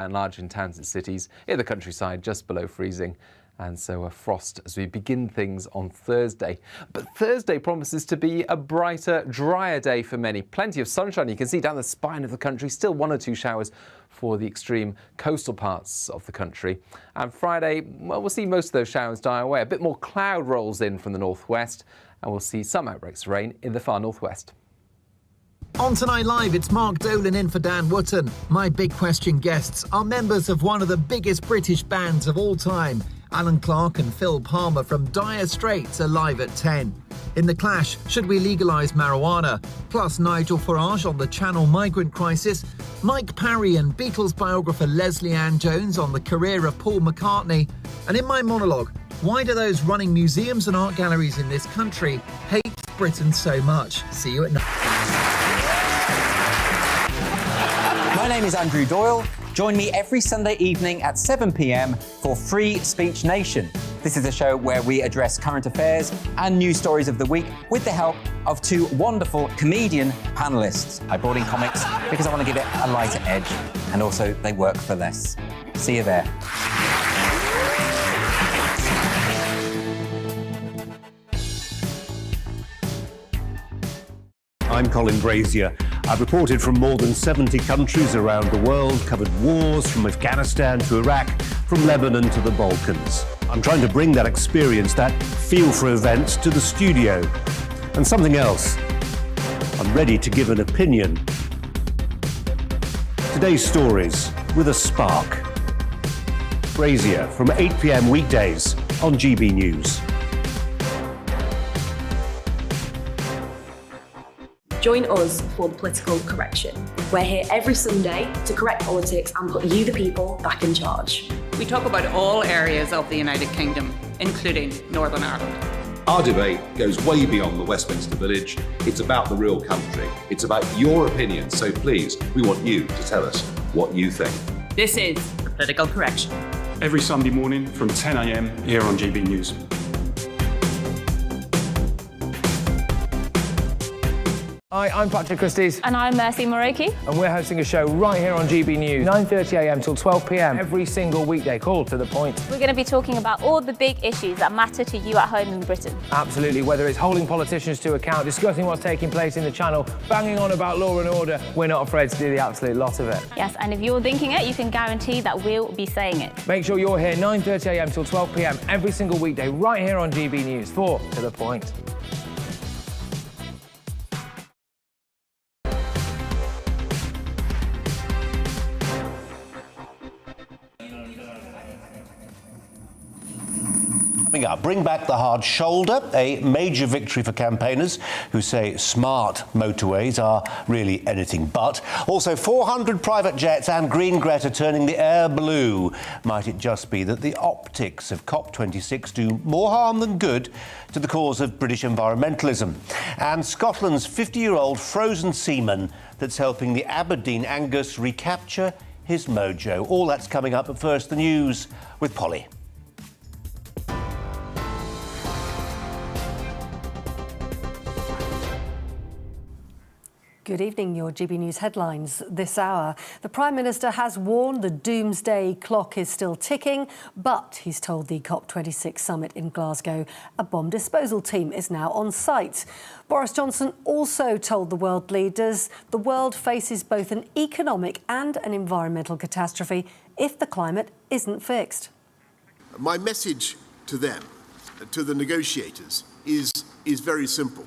and large in towns and cities. In the countryside, just below freezing. And so a frost as we begin things on Thursday. But Thursday promises to be a brighter, drier day for many. Plenty of sunshine. You can see down the spine of the country, still 1 or 2 showers for the extreme coastal parts of the country. And Friday, well, we'll see most of those showers die away. A bit more cloud rolls in from the northwest, and we'll see some outbreaks of rain in the far northwest. On Tonight Live, it's Mark Dolan in for Dan Wootton. My Big Question guests are members of one of the biggest British bands of all time. Alan Clark and Phil Palmer from Dire Straits are live at 10. In The Clash, should we legalise marijuana? Plus Nigel Farage on the Channel migrant crisis. Mike Parry and Beatles biographer Leslie Ann Jones on the career of Paul McCartney. And in my monologue, why do those running museums and art galleries in this country hate Britain so much? See you at 9. My name is Andrew Doyle. Join me every Sunday evening at 7 p.m. for Free Speech Nation. This is a show where we address current affairs and news stories of the week with the help of 2 wonderful comedian panellists. I brought in comics because I want to give it a lighter edge, and also they work for less. See you there. I'm Colin Brazier. I've reported from more than 70 countries around the world, covered wars from Afghanistan to Iraq, from Lebanon to the Balkans. I'm trying to bring that experience, that feel for events, to the studio. And something else. I'm ready to give an opinion. Today's stories with a spark. Brazier from 8 p.m. weekdays on GB News. Join us for the Political Correction. We're here every Sunday to correct politics and put you, the people, back in charge. We talk about all areas of the United Kingdom, including Northern Ireland. Our debate goes way beyond the Westminster Village. It's about the real country. It's about your opinion. So please, we want you to tell us what you think. This is the Political Correction. Every Sunday morning from 10 a.m. here on GB News. Hi, I'm Patrick Christies. And I'm Mercy Moroki. And we're hosting a show right here on GB News, 9:30am till 12pm, every single weekday, called To The Point. We're going to be talking about all the big issues that matter to you at home in Britain. Absolutely, whether it's holding politicians to account, discussing what's taking place in the Channel, banging on about law and order, we're not afraid to do the absolute lot of it. Yes, and if you're thinking it, you can guarantee that we'll be saying it. Make sure you're here 9:30am till 12pm, every single weekday, right here on GB News for To The Point. Coming up, bring back the hard shoulder, a major victory for campaigners who say smart motorways are really anything but. Also, 400 private jets and Green Greta turning the air blue. Might it just be that the optics of COP26 do more harm than good to the cause of British environmentalism? And Scotland's 50-year-old frozen seaman that's helping the Aberdeen Angus recapture his mojo. All that's coming up, but first the news with Polly. Good evening, your GB News headlines this hour. The Prime Minister has warned the doomsday clock is still ticking, but he's told the COP26 summit in Glasgow a bomb disposal team is now on site. Boris Johnson also told the world leaders the world faces both an economic and an environmental catastrophe if the climate isn't fixed. My message to them, to the negotiators, is very simple.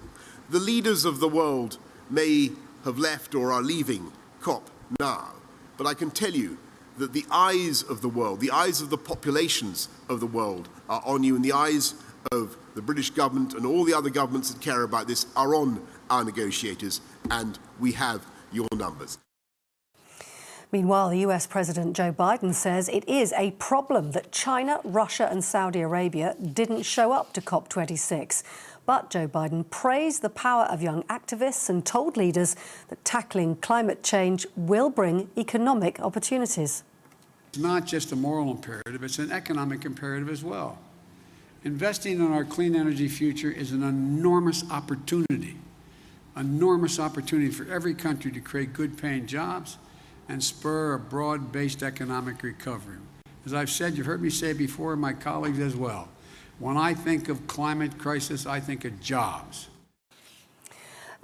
The leaders of the world may have left or are leaving COP now, but I can tell you that the eyes of the world, the eyes of the populations of the world are on you, and the eyes of the British government and all the other governments that care about this are on our negotiators, and we have your numbers. Meanwhile, the US President Joe Biden says it is a problem that China, Russia and Saudi Arabia didn't show up to COP26. But Joe Biden praised the power of young activists and told leaders that tackling climate change will bring economic opportunities. It's not just a moral imperative, it's an economic imperative as well. Investing in our clean energy future is an enormous opportunity for every country to create good-paying jobs and spur a broad-based economic recovery. As I've said, you've heard me say before, and my colleagues as well, when I think of climate crisis, I think of jobs.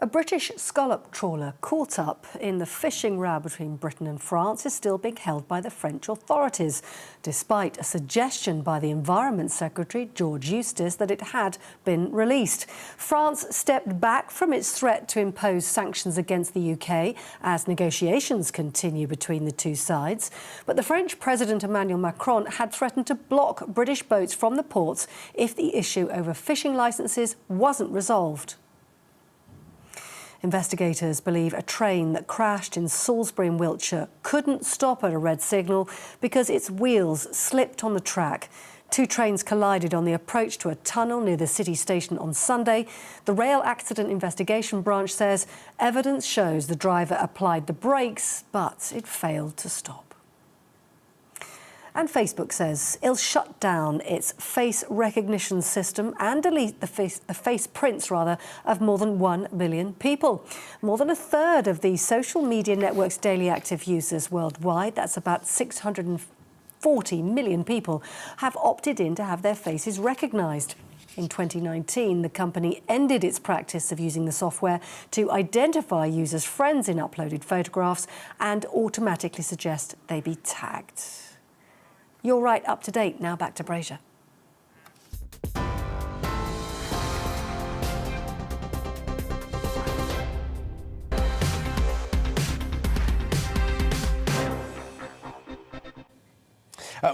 A British scallop trawler caught up in the fishing row between Britain and France is still being held by the French authorities, despite a suggestion by the Environment Secretary, George Eustace, that it had been released. France stepped back from its threat to impose sanctions against the UK as negotiations continue between the two sides. But the French President Emmanuel Macron had threatened to block British boats from the ports if the issue over fishing licences wasn't resolved. Investigators believe a train that crashed in Salisbury in Wiltshire couldn't stop at a red signal because its wheels slipped on the track. Two trains collided on the approach to a tunnel near the city station on Sunday. The Rail Accident Investigation Branch says evidence shows the driver applied the brakes, but it failed to stop. And Facebook says it'll shut down its face recognition system and delete the face prints of more than 1 million people. More than a third of the social media network's daily active users worldwide, that's about 640 million people, have opted in to have their faces recognised. In 2019, the company ended its practice of using the software to identify users' friends in uploaded photographs and automatically suggest they be tagged. You're right up to date. Now back to Brazier.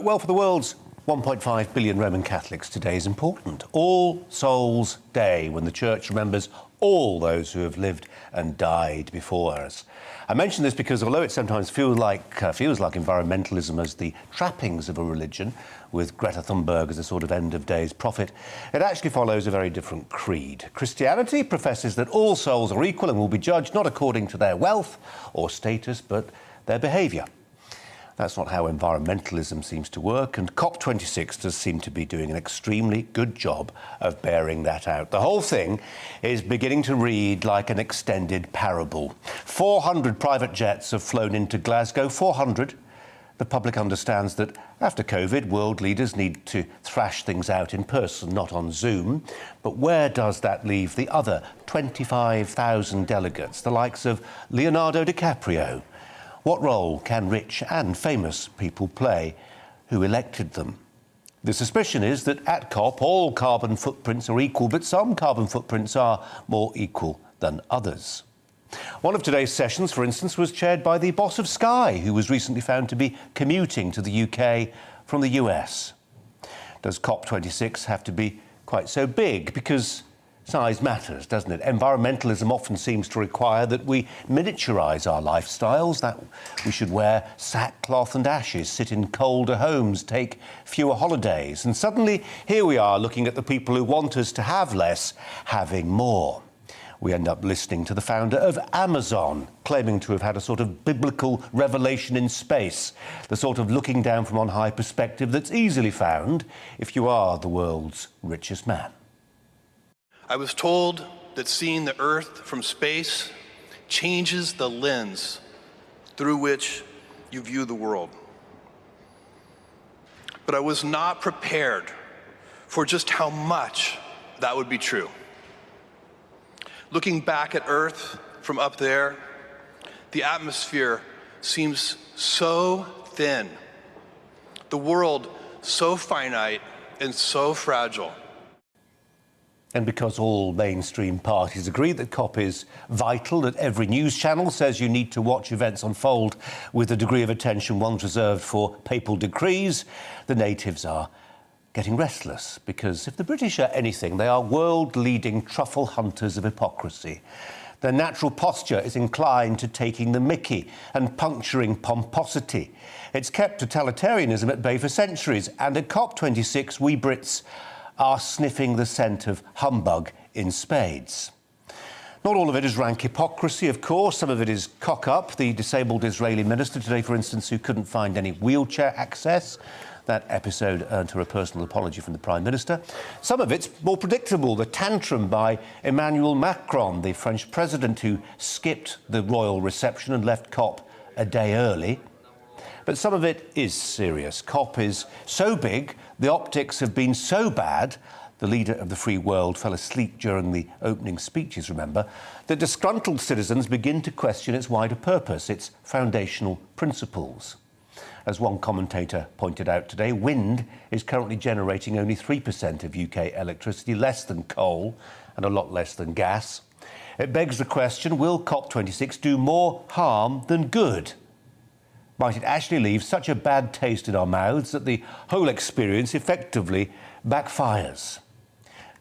Well, for the world's 1.5 billion Roman Catholics, today is important. All Souls Day, when the Church remembers all those who have lived and died before us. I mention this because although it sometimes feels like environmentalism as the trappings of a religion, with Greta Thunberg as a sort of end-of-days prophet, it actually follows a very different creed. Christianity professes that all souls are equal and will be judged not according to their wealth or status, but their behaviour. That's not how environmentalism seems to work, and COP26 does seem to be doing an extremely good job of bearing that out. The whole thing is beginning to read like an extended parable. 400 private jets have flown into Glasgow. 400. The public understands that after COVID, world leaders need to thrash things out in person, not on Zoom. But where does that leave the other 25,000 delegates, the likes of Leonardo DiCaprio? What role can rich and famous people play? Who elected them? The suspicion is that at COP, all carbon footprints are equal, but some carbon footprints are more equal than others. One of today's sessions, for instance, was chaired by the boss of Sky, who was recently found to be commuting to the UK from the US. Does COP26 have to be quite so big? Because size matters, doesn't it? Environmentalism often seems to require that we miniaturise our lifestyles, that we should wear sackcloth and ashes, sit in colder homes, take fewer holidays. And suddenly, here we are looking at the people who want us to have less, having more. We end up listening to the founder of Amazon, claiming to have had a sort of biblical revelation in space, the sort of looking down from on high perspective that's easily found if you are the world's richest man. I was told that seeing the Earth from space changes the lens through which you view the world. But I was not prepared for just how much that would be true. Looking back at Earth from up there, the atmosphere seems so thin, the world so finite and so fragile. And because all mainstream parties agree that COP is vital, that every news channel says you need to watch events unfold with the degree of attention once reserved for papal decrees, the natives are getting restless. Because if the British are anything, they are world-leading truffle hunters of hypocrisy. Their natural posture is inclined to taking the mickey and puncturing pomposity. It's kept totalitarianism at bay for centuries, and at COP26 we Brits are sniffing the scent of humbug in spades. Not all of it is rank hypocrisy, of course. Some of it is cock-up. The disabled Israeli minister today, for instance, who couldn't find any wheelchair access. That episode earned her a personal apology from the Prime Minister. Some of it's more predictable. The tantrum by Emmanuel Macron, the French president, who skipped the royal reception and left COP a day early. But some of it is serious. COP is so big, the optics have been so bad, the leader of the free world fell asleep during the opening speeches, remember, that disgruntled citizens begin to question its wider purpose, its foundational principles. As one commentator pointed out today, wind is currently generating only 3% of UK electricity, less than coal and a lot less than gas. It begs the question, will COP26 do more harm than good? Might it actually leave such a bad taste in our mouths that the whole experience effectively backfires?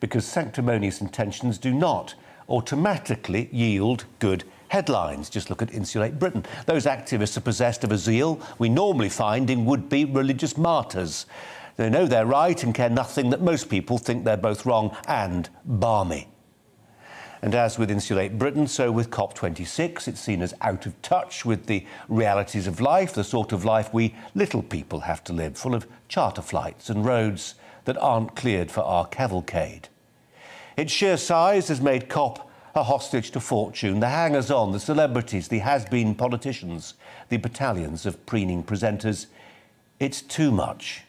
Because sanctimonious intentions do not automatically yield good headlines. Just look at Insulate Britain. Those activists are possessed of a zeal we normally find in would-be religious martyrs. They know they're right and care nothing that most people think they're both wrong and balmy. And as with Insulate Britain, so with COP26, it's seen as out of touch with the realities of life, the sort of life we little people have to live, full of charter flights and roads that aren't cleared for our cavalcade. Its sheer size has made COP a hostage to fortune, the hangers-on, the celebrities, the has-been politicians, the battalions of preening presenters. It's too much.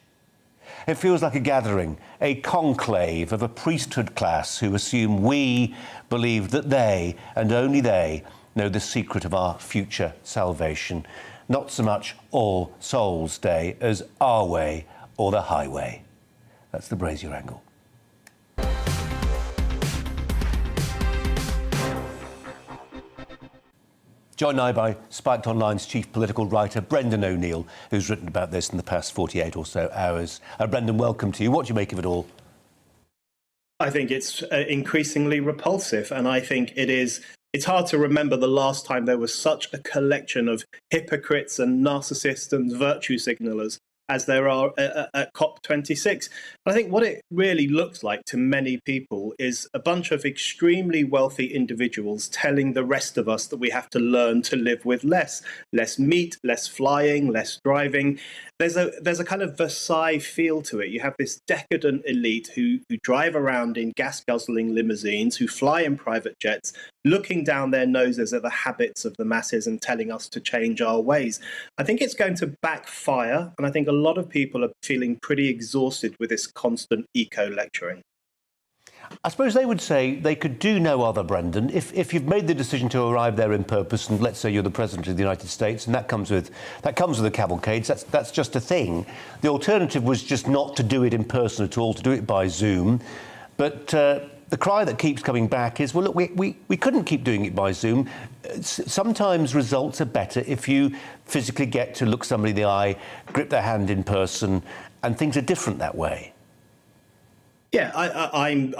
It feels like a gathering, a conclave of a priesthood class who assume we believe that they, and only they, know the secret of our future salvation. Not so much All Souls Day as our way or the highway. That's the Brazier angle. Joined now by Spiked Online's chief political writer, Brendan O'Neill, who's written about this in the past 48 or so hours. Brendan, welcome to you. What do you make of it all? I think it's increasingly repulsive, and I think it's hard to remember the last time there was such a collection of hypocrites and narcissists and virtue signalers as there are at COP26. I think what it really looks like to many people is a bunch of extremely wealthy individuals telling the rest of us that we have to learn to live with less meat, less flying, less driving. There's a kind of Versailles feel to it. You have this decadent elite who drive around in gas-guzzling limousines, who fly in private jets, looking down their noses at the habits of the masses and telling us to change our ways. I think it's going to backfire, and I think a lot of people are feeling pretty exhausted with this constant eco-lecturing. I suppose they would say they could do no other, Brendan. If you've made the decision to arrive there in purpose, and let's say you're the President of the United States, and that comes with the cavalcades, that's just a thing. The alternative was just not to do it in person at all, to do it by Zoom. But the cry that keeps coming back is, well, look, we couldn't keep doing it by Zoom. Sometimes results are better if you physically get to look somebody in the eye, grip their hand in person, and things are different that way. Yeah, I'm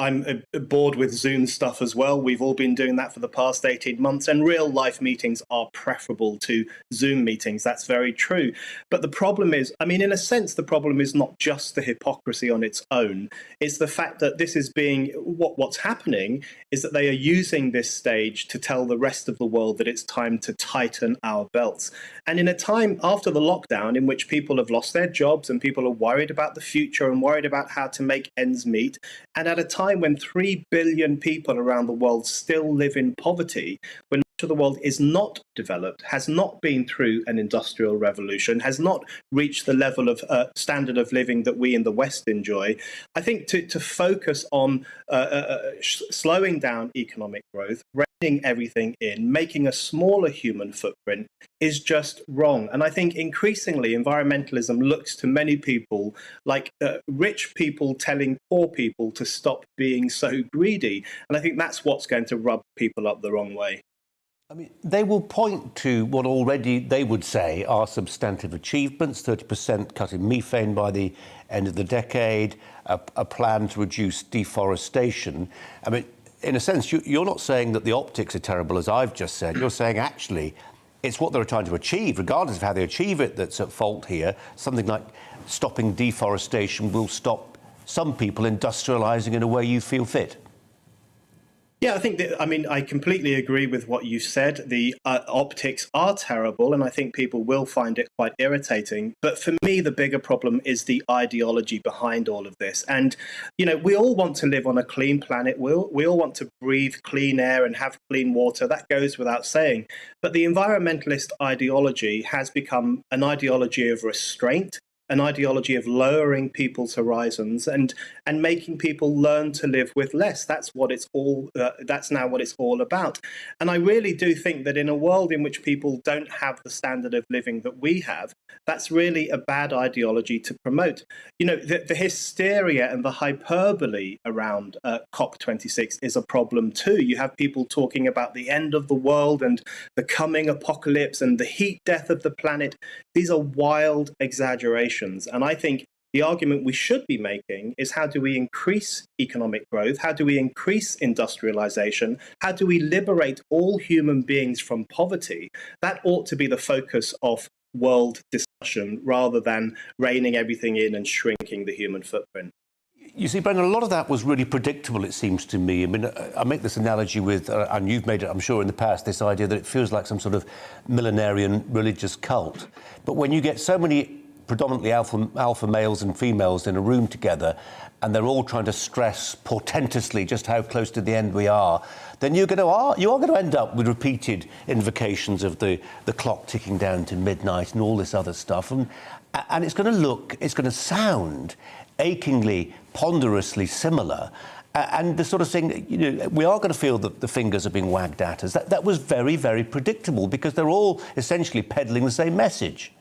bored with Zoom stuff as well. We've all been doing that for the past 18 months, and real life meetings are preferable to Zoom meetings. That's very true. But the problem is, I mean, in a sense, the problem is not just the hypocrisy on its own. It's the fact that this is being, what's happening is that they are using this stage to tell the rest of the world that it's time to tighten our belts. And in a time after the lockdown in which people have lost their jobs and people are worried about the future and worried about how to make ends meet, and at a time when 3 billion people around the world still live in poverty, when much of the world is not developed, has not been through an industrial revolution, has not reached the level of standard of living that we in the West enjoy, I think to focus on slowing down economic growth, reining everything in, making a smaller human footprint is just wrong. And I think increasingly environmentalism looks to many people like rich people telling poor people to stop being so greedy. And I think that's what's going to rub people up the wrong way. I mean, they will point to what already they would say are substantive achievements, 30% cut in methane by the end of the decade, a plan to reduce deforestation. I mean, in a sense, you're not saying that the optics are terrible, as I've just said. You're saying, actually, it's what they're trying to achieve, regardless of how they achieve it, that's at fault here. Something like stopping deforestation will stop some people industrialising in a way you feel fit. Yeah, I think that, I completely agree with what you said. The optics are terrible, and I think people will find it quite irritating. But for me, the bigger problem is the ideology behind all of this. And, we all want to live on a clean planet. We all want to breathe clean air and have clean water. That goes without saying. But the environmentalist ideology has become an ideology of restraint, an ideology of lowering people's horizons and making people learn to live with less. That's what it's all. That's now what it's all about. And I really do think that in a world in which people don't have the standard of living that we have, that's really a bad ideology to promote. The hysteria and the hyperbole around COP26 is a problem too. You have people talking about the end of the world and the coming apocalypse and the heat death of the planet. These are wild exaggerations. And I think the argument we should be making is, how do we increase economic growth? How do we increase industrialization? How do we liberate all human beings from poverty? That ought to be the focus of world discussion rather than reining everything in and shrinking the human footprint. You see, Brendan, a lot of that was really predictable, it seems to me. I make this analogy with, and you've made it, I'm sure, in the past, this idea that it feels like some sort of millenarian religious cult. But when you get so many predominantly alpha males and females in a room together, and they're all trying to stress portentously just how close to the end we are, then you are going to end up with repeated invocations of the clock ticking down to midnight and all this other stuff. And it's going to sound achingly, ponderously similar. And the sort of thing, we are going to feel that the fingers are being wagged at us. That was very, very predictable, because they're all essentially peddling the same message.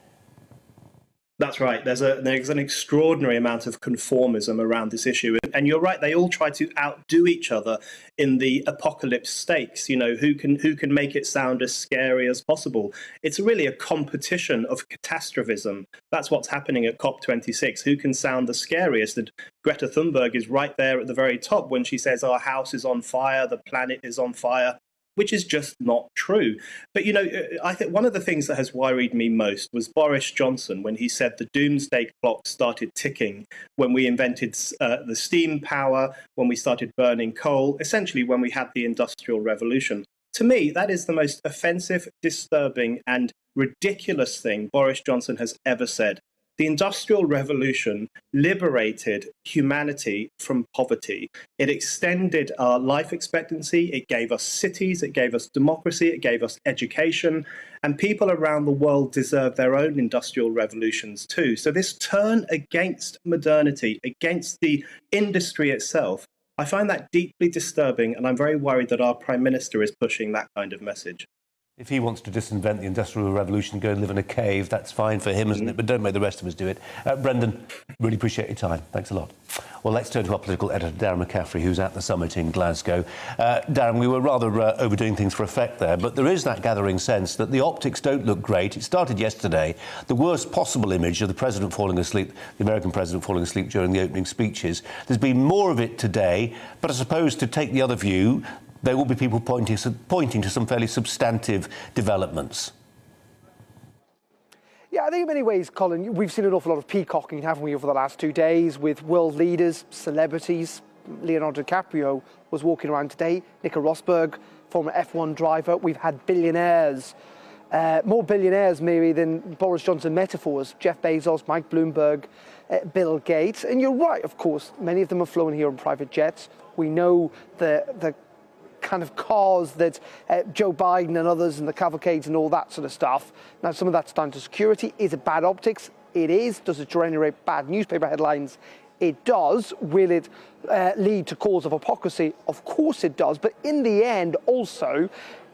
That's right. There's an extraordinary amount of conformism around this issue. And you're right, they all try to outdo each other in the apocalypse stakes, who can make it sound as scary as possible. It's really a competition of catastrophism. That's what's happening at COP26. Who can sound the scariest? And Greta Thunberg is right there at the very top when she says our house is on fire, the planet is on fire, which is just not true. But, I think one of the things that has worried me most was Boris Johnson, when he said the doomsday clock started ticking when we invented the steam power, when we started burning coal, essentially when we had the Industrial Revolution. To me, that is the most offensive, disturbing and ridiculous thing Boris Johnson has ever said. The Industrial Revolution liberated humanity from poverty. It extended our life expectancy. It gave us cities. It gave us democracy. It gave us education. And people around the world deserve their own industrial revolutions too. So this turn against modernity, against the industry itself, I find that deeply disturbing. And I'm very worried that our Prime Minister is pushing that kind of message. If he wants to disinvent the Industrial Revolution, go and live in a cave, that's fine for him, isn't it? But don't make the rest of us do it. Brendan, really appreciate your time. Thanks a lot. Well, let's turn to our political editor, Darren McCaffrey, who's at the summit in Glasgow. Darren, we were rather overdoing things for effect there, but there is that gathering sense that the optics don't look great. It started yesterday. The worst possible image of the president falling asleep, the American president falling asleep during the opening speeches. There's been more of it today, but I suppose to take the other view, there will be people pointing to some fairly substantive developments. Yeah, I think in many ways, Colin, we've seen an awful lot of peacocking, haven't we, over the last 2 days with world leaders, celebrities. Leonardo DiCaprio was walking around today, Nico Rosberg, former F1 driver. We've had billionaires, more billionaires maybe than Boris Johnson metaphors, Jeff Bezos, Mike Bloomberg, Bill Gates. And you're right, of course, many of them are flown here on private jets. We know the kind of cars that Joe Biden and others and the cavalcades and all that sort of stuff. Now, some of that's down to security. Is it bad optics? It is. Does it generate bad newspaper headlines? It does. Will it lead to cause of hypocrisy? Of course it does. But in the end, also,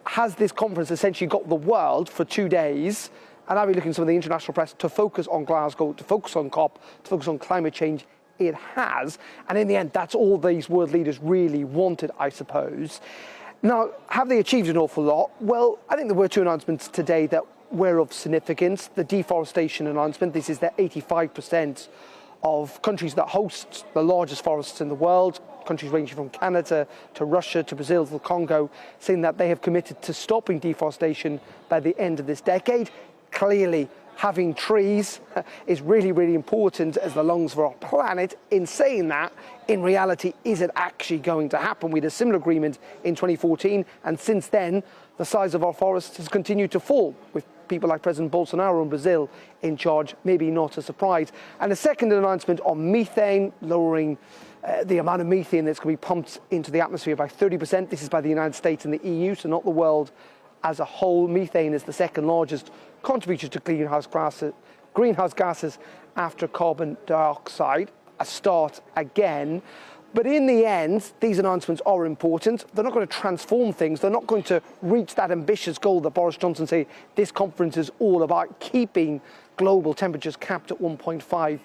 has this conference essentially got the world for 2 days, and are we looking at some of the international press, to focus on Glasgow, to focus on COP, to focus on climate change? It has, and in the end, that's all these world leaders really wanted, I suppose. Now, have they achieved an awful lot? Well, I think there were 2 announcements today that were of significance. The deforestation announcement, this is that 85% of countries that host the largest forests in the world, countries ranging from Canada to Russia to Brazil to the Congo, saying that they have committed to stopping deforestation by the end of this decade. Clearly having trees is really, really important as the lungs for our planet. In saying that, in reality, is it actually going to happen? We had a similar agreement in 2014, and since then, the size of our forests has continued to fall, with people like President Bolsonaro in Brazil in charge, maybe not a surprise. And a second announcement on methane, lowering the amount of methane that's going to be pumped into the atmosphere by 30%. This is by the United States and the EU, so not the world as a whole. Methane is the second largest contributor to greenhouse gases after carbon dioxide. A start again. But in the end, these announcements are important. They're not going to transform things. They're not going to reach that ambitious goal that Boris Johnson said this conference is all about, keeping global temperatures capped at 1.5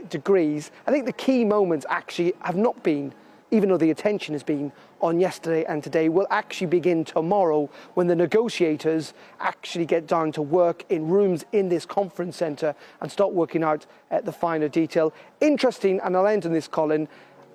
degrees. I think the key moments actually have not been, even though the attention has been on yesterday and today, will actually begin tomorrow when the negotiators actually get down to work in rooms in this conference centre and start working out the finer detail. Interesting, and I'll end on this, Colin,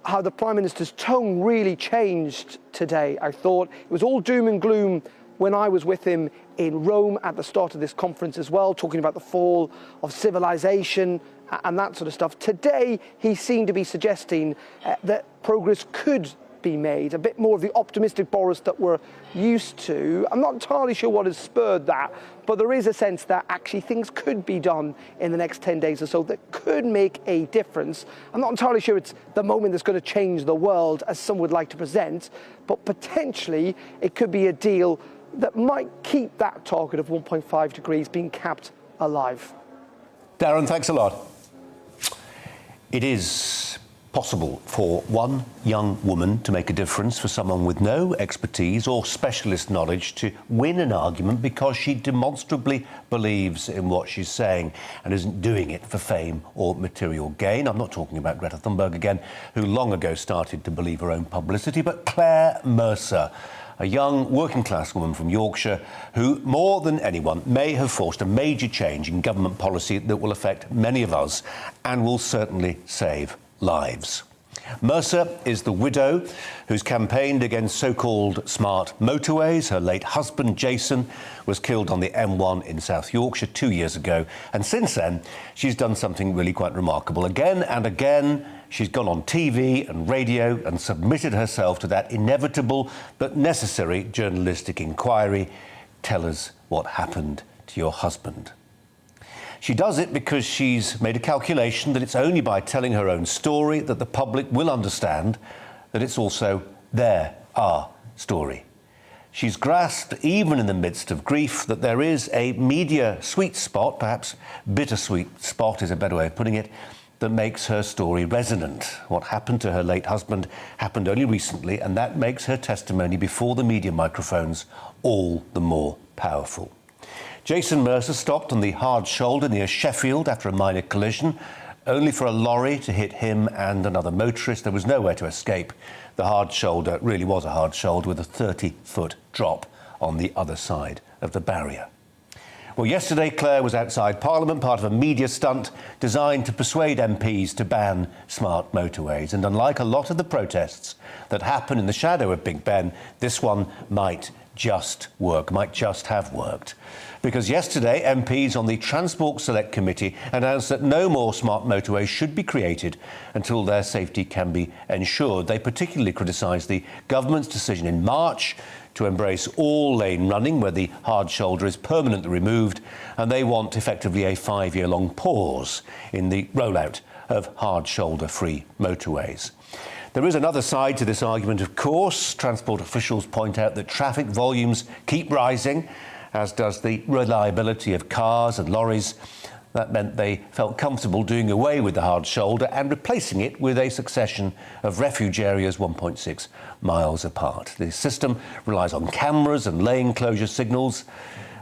how the Prime Minister's tone really changed today. I thought it was all doom and gloom when I was with him in Rome at the start of this conference as well, talking about the fall of civilization and that sort of stuff. Today, he seemed to be suggesting that progress could be made, a bit more of the optimistic Boris that we're used to. I'm not entirely sure what has spurred that, but there is a sense that actually things could be done in the next 10 days or so that could make a difference. I'm not entirely sure it's the moment that's going to change the world, as some would like to present, but potentially it could be a deal that might keep that target of 1.5 degrees being kept alive. Darren, thanks a lot. It is possible for one young woman to make a difference, for someone with no expertise or specialist knowledge to win an argument because she demonstrably believes in what she's saying and isn't doing it for fame or material gain. I'm not talking about Greta Thunberg again, who long ago started to believe her own publicity, but Claire Mercer, a young working-class woman from Yorkshire who, more than anyone, may have forced a major change in government policy that will affect many of us and will certainly save lives. Mercer is the widow who's campaigned against so-called smart motorways. Her late husband, Jason, was killed on the M1 in South Yorkshire 2 years ago. And since then, she's done something really quite remarkable. Again and again, she's gone on TV and radio and submitted herself to that inevitable but necessary journalistic inquiry. Tell us what happened to your husband. She does it because she's made a calculation that it's only by telling her own story that the public will understand that it's also our story. She's grasped, even in the midst of grief, that there is a media sweet spot, perhaps bittersweet spot is a better way of putting it, that makes her story resonant. What happened to her late husband happened only recently, and that makes her testimony before the media microphones all the more powerful. Jason Mercer stopped on the hard shoulder near Sheffield after a minor collision, only for a lorry to hit him and another motorist. There was nowhere to escape. The hard shoulder really was a hard shoulder with a 30-foot drop on the other side of the barrier. Well, yesterday, Claire was outside Parliament, part of a media stunt designed to persuade MPs to ban smart motorways. And unlike a lot of the protests that happen in the shadow of Big Ben, this one might just work, might just have worked. Because yesterday, MPs on the Transport Select Committee announced that no more smart motorways should be created until their safety can be ensured. They particularly criticised the government's decision in March to embrace all lane running where the hard shoulder is permanently removed, and they want effectively a 5-year-long pause in the rollout of hard shoulder-free motorways. There is another side to this argument, of course. Transport officials point out that traffic volumes keep rising, as does the reliability of cars and lorries. That meant they felt comfortable doing away with the hard shoulder and replacing it with a succession of refuge areas 1.6 miles apart. The system relies on cameras and lane closure signals.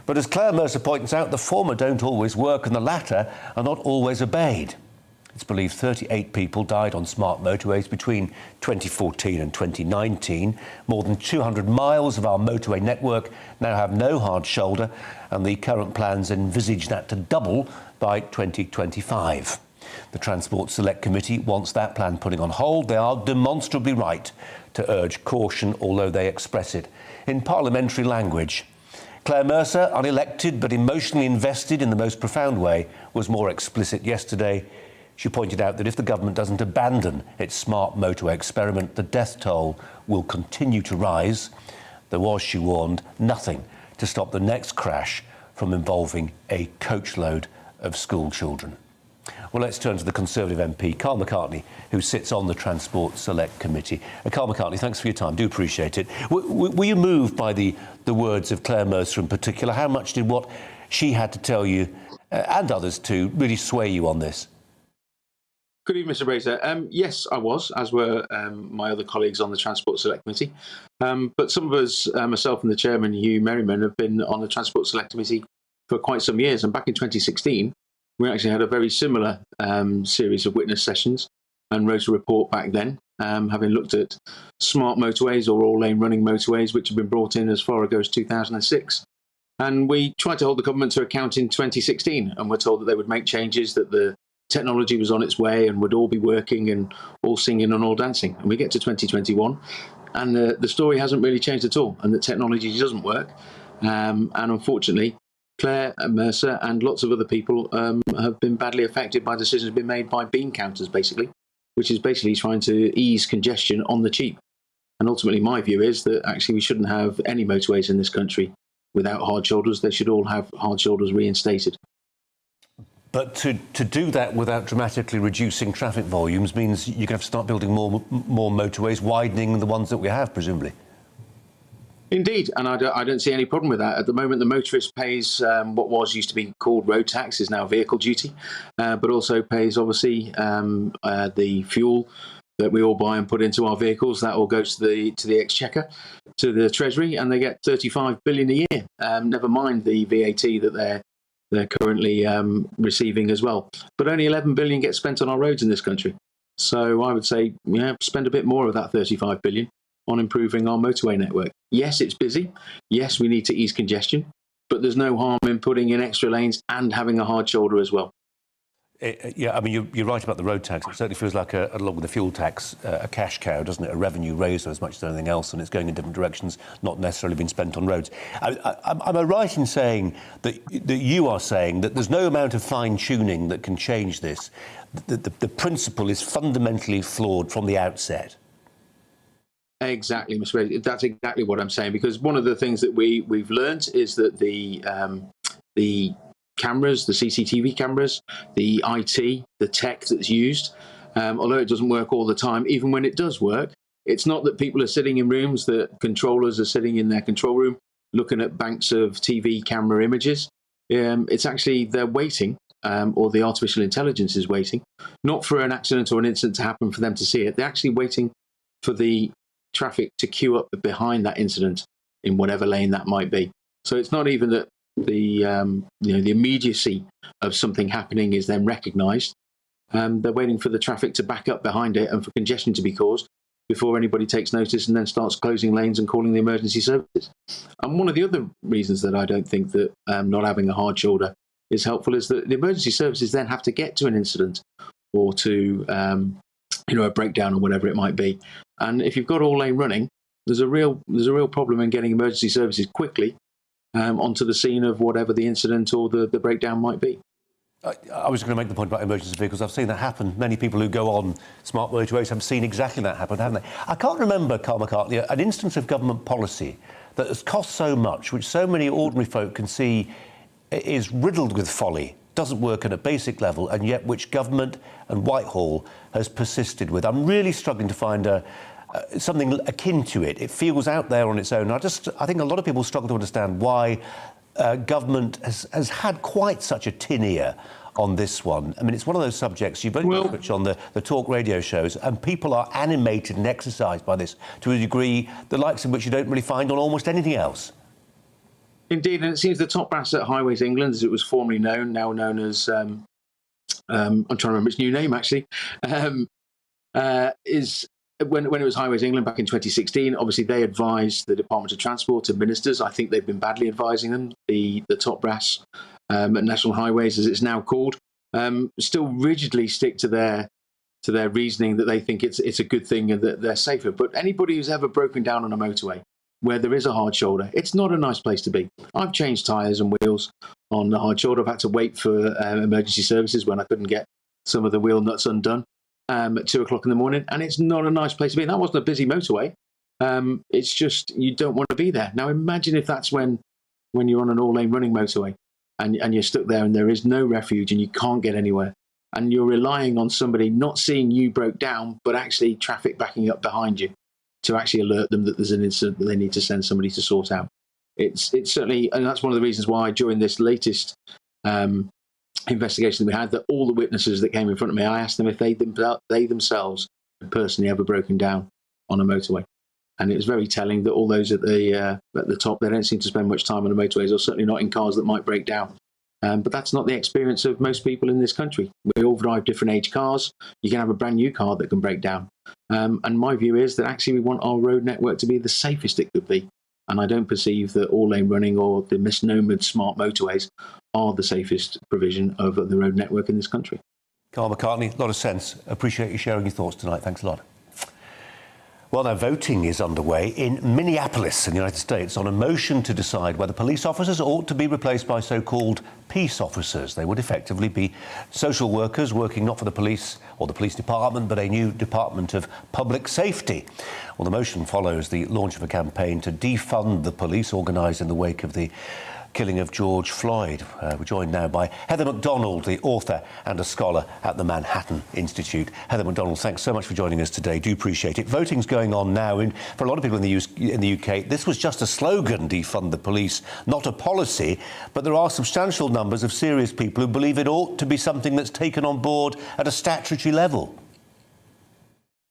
But as Claire Mercer points out, the former don't always work and the latter are not always obeyed. It's believed 38 people died on smart motorways between 2014 and 2019. More than 200 miles of our motorway network now have no hard shoulder, and the current plans envisage that to double by 2025. The Transport Select Committee wants that plan putting on hold. They are demonstrably right to urge caution, although they express it in parliamentary language. Claire Mercer, unelected but emotionally invested in the most profound way, was more explicit yesterday. She pointed out that if the government doesn't abandon its smart motorway experiment, the death toll will continue to rise. There was, she warned, nothing to stop the next crash from involving a coachload of school children. Well, let's turn to the Conservative MP, Carl McCartney, who sits on the Transport Select Committee. Carl McCartney, thanks for your time. Do appreciate it. Were you moved by the words of Claire Mercer in particular? How much did what she had to tell you, and others too, really sway you on this? Good evening, Mr. Brazier. Yes, I was, as were my other colleagues on the Transport Select Committee. But some of us, myself and the chairman, Hugh Merriman, have been on the Transport Select Committee for quite some years. And back in 2016, we actually had a very similar series of witness sessions and wrote a report back then, having looked at smart motorways or all-lane running motorways, which have been brought in as far ago as 2006. And we tried to hold the government to account in 2016, and were told that they would make changes, that the technology was on its way and would all be working and all singing and all dancing. And we get to 2021, and the story hasn't really changed at all, and the technology doesn't work. And unfortunately, Claire and Mercer and lots of other people have been badly affected by decisions being made by bean counters, basically, which is basically trying to ease congestion on the cheap. And ultimately, my view is that actually we shouldn't have any motorways in this country without hard shoulders. They should all have hard shoulders reinstated. But to do that without dramatically reducing traffic volumes means you're going to have to start building more motorways, widening the ones that we have, presumably. Indeed, and I don't see any problem with that. At the moment, the motorist pays what used to be called road tax, is now vehicle duty, but also pays, obviously, the fuel that we all buy and put into our vehicles. That all goes to the Exchequer, to the Treasury, and they get 35 billion a year. Never mind the VAT that they're currently receiving as well. But only 11 billion gets spent on our roads in this country. So I would say, spend a bit more of that 35 billion on improving our motorway network. Yes, it's busy. Yes, we need to ease congestion, but there's no harm in putting in extra lanes and having a hard shoulder as well. Yeah, I mean, you're right about the road tax. It certainly feels like, along with the fuel tax, a cash cow, doesn't it? A revenue raiser as much as anything else, and it's going in different directions, not necessarily being spent on roads. Am I right in saying that you are saying that there's no amount of fine-tuning that can change this? The principle is fundamentally flawed from the outset? Exactly, Mr. Brazier. That's exactly what I'm saying, because one of the things that we've learned is that the cameras, the CCTV cameras, the IT, the tech that's used, although it doesn't work all the time, even when it does work, it's not that people are sitting in rooms, that controllers are sitting in their control room looking at banks of TV camera images. It's actually they're waiting, or the artificial intelligence is waiting, not for an accident or an incident to happen for them to see it. They're actually waiting for the traffic to queue up behind that incident in whatever lane that might be. So it's not even that the immediacy of something happening is then recognised. They're waiting for the traffic to back up behind it and for congestion to be caused before anybody takes notice and then starts closing lanes and calling the emergency services. And one of the other reasons that I don't think that not having a hard shoulder is helpful is that the emergency services then have to get to an incident or to a breakdown or whatever it might be. And if you've got all lane running, there's a real problem in getting emergency services quickly onto the scene of whatever the incident or the breakdown might be. I was going to make the point about emergency vehicles. I've seen that happen. Many people who go on smart motorways have seen exactly that happen, haven't they? I can't remember, Carl McCartney, an instance of government policy that has cost so much, which so many ordinary folk can see is riddled with folly, doesn't work at a basic level, and yet which government and Whitehall has persisted with. I'm really struggling to find something akin to it. It feels out there on its own. I think a lot of people struggle to understand why government has had quite such a tin ear on this one. I mean, it's one of those subjects you've only switched on the talk radio shows, and people are animated and exercised by this to a degree the likes of which you don't really find on almost anything else. Indeed, and it seems the top brass at Highways England, as it was formerly known, now known as I'm trying to remember its new name actually, is when it was Highways England back in 2016. Obviously, they advised the Department of Transport and ministers. I think they've been badly advising them. The top brass at National Highways, as it's now called, still rigidly stick to their reasoning that they think it's a good thing and that they're safer. But anybody who's ever broken down on a motorway where there is a hard shoulder. It's not a nice place to be. I've changed tyres and wheels on the hard shoulder. I've had to wait for emergency services when I couldn't get some of the wheel nuts undone at 2 o'clock in the morning, and it's not a nice place to be. And that wasn't a busy motorway. It's just, you don't want to be there. Now imagine if that's when you're on an all-lane running motorway and you're stuck there and there is no refuge and you can't get anywhere, and you're relying on somebody not seeing you broke down, but actually traffic backing up behind you to actually alert them that there's an incident that they need to send somebody to sort out. It's certainly, and that's one of the reasons why during this latest investigation that we had, that all the witnesses that came in front of me, I asked them if they themselves had personally ever broken down on a motorway. And it was very telling that all those at the top, they don't seem to spend much time on the motorways, or certainly not in cars that might break down. But that's not the experience of most people in this country. We all drive different age cars. You can have a brand new car that can break down. And my view is that actually we want our road network to be the safest it could be. And I don't perceive that all-lane running or the misnomered smart motorways are the safest provision of the road network in this country. Carl McCartney, a lot of sense. Appreciate you sharing your thoughts tonight. Thanks a lot. Well, now voting is underway in Minneapolis in the United States on a motion to decide whether police officers ought to be replaced by so-called peace officers. They would effectively be social workers working not for the police or the police department, but a new Department of Public Safety. Well, the motion follows the launch of a campaign to defund the police organised in the wake of the killing of George Floyd. We're joined now by Heather MacDonald, the author and a scholar at the Manhattan Institute. Heather MacDonald, thanks so much for joining us today. Do appreciate it. Voting's going on now. For a lot of people in the UK, this was just a slogan, defund the police, not a policy. But there are substantial numbers of serious people who believe it ought to be something that's taken on board at a statutory level.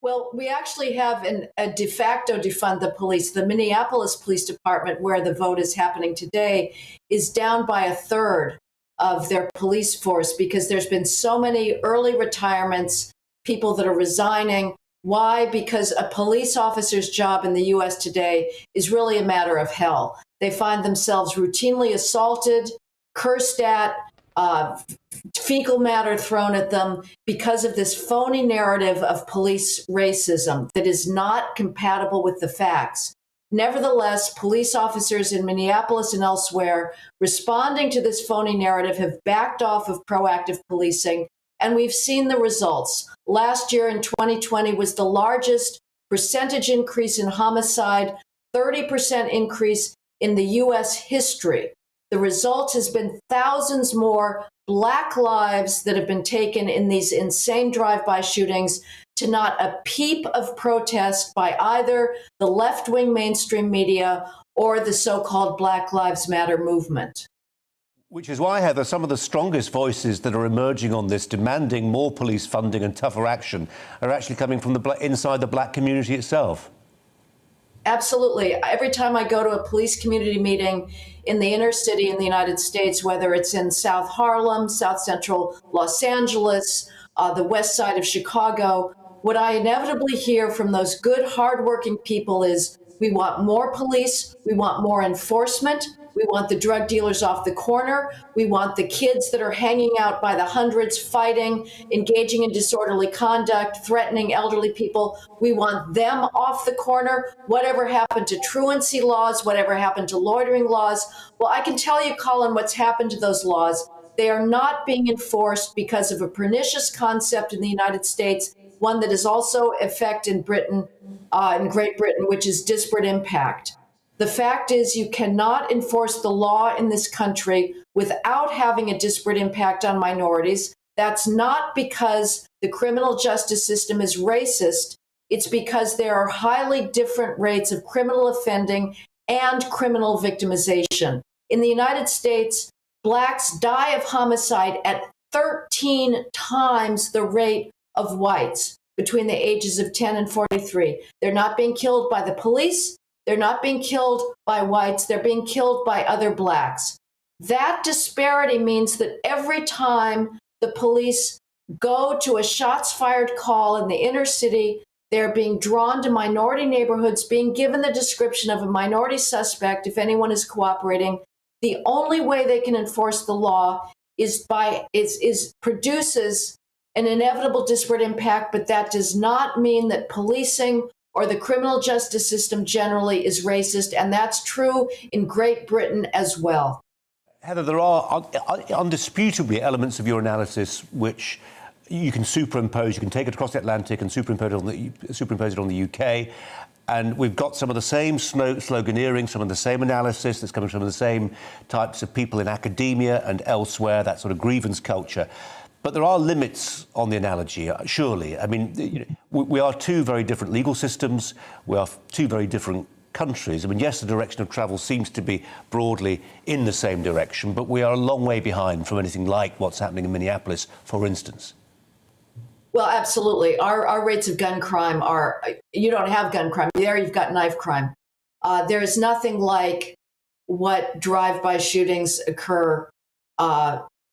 Well, we actually have a de facto defund the police. The Minneapolis Police Department, where the vote is happening today, is down by a third of their police force because there's been so many early retirements, people that are resigning. Why? Because a police officer's job in the U.S. today is really a matter of hell. They find themselves routinely assaulted, cursed at, fecal matter thrown at them because of this phony narrative of police racism that is not compatible with the facts. Nevertheless, police officers in Minneapolis and elsewhere responding to this phony narrative have backed off of proactive policing, and we've seen the results. Last year in 2020 was the largest percentage increase in homicide, 30% increase in the U.S. history. The result has been thousands more Black lives that have been taken in these insane drive-by shootings, to not a peep of protest by either the left-wing mainstream media or the so-called Black Lives Matter movement. Which is why, Heather, some of the strongest voices that are emerging on this, demanding more police funding and tougher action, are actually coming from inside the black community itself. Absolutely. Every time I go to a police community meeting in the inner city in the United States, whether it's in South Harlem, South Central Los Angeles, the west side of Chicago, what I inevitably hear from those good, hardworking people is, we want more police, we want more enforcement, we want the drug dealers off the corner, we want the kids that are hanging out by the hundreds, fighting, engaging in disorderly conduct, threatening elderly people, we want them off the corner. Whatever happened to truancy laws, whatever happened to loitering laws? Well, I can tell you, Colin, what's happened to those laws. They are not being enforced because of a pernicious concept in the United States, one that is also effect in Britain, in Great Britain, which is disparate impact. The fact is, you cannot enforce the law in this country without having a disparate impact on minorities. That's not because the criminal justice system is racist. It's because there are highly different rates of criminal offending and criminal victimization. In the United States, Blacks die of homicide at 13 times the rate of whites between the ages of 10 and 43. They're not being killed by the police. They're not being killed by whites. They're being killed by other Blacks. That disparity means that every time the police go to a shots fired call in the inner city, they're being drawn to minority neighborhoods, being given the description of a minority suspect if anyone is cooperating. The only way they can enforce the law is produces an inevitable disparate impact, but that does not mean that policing or the criminal justice system generally is racist, and that's true in Great Britain as well. Heather, there are undisputably elements of your analysis which you can superimpose. You can take it across the Atlantic and superimpose it on the UK. And we've got some of the same sloganeering, some of the same analysis that's coming from the same types of people in academia and elsewhere, that sort of grievance culture. But there are limits on the analogy, surely. I mean, we are two very different legal systems. We are two very different countries. I mean, yes, the direction of travel seems to be broadly in the same direction, but we are a long way behind from anything like what's happening in Minneapolis, for instance. Well, absolutely. Our rates of gun crime are, you don't have gun crime. There you've got knife crime. There is nothing like what drive-by shootings occur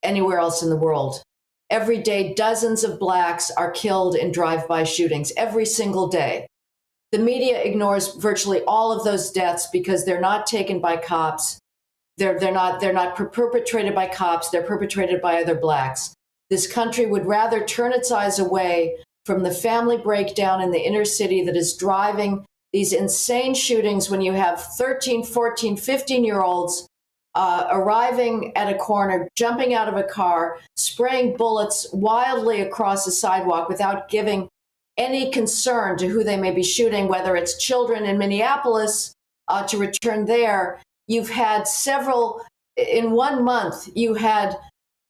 anywhere else in the world. Every day, dozens of blacks are killed in drive-by shootings, every single day. The media ignores virtually all of those deaths because they're not taken by cops. They're not perpetrated by cops. They're perpetrated by other blacks. This country would rather turn its eyes away from the family breakdown in the inner city that is driving these insane shootings when you have 13, 14, 15-year-olds arriving at a corner, jumping out of a car, spraying bullets wildly across the sidewalk without giving any concern to who they may be shooting, whether it's children in Minneapolis to return there. You've had several, in 1 month, you had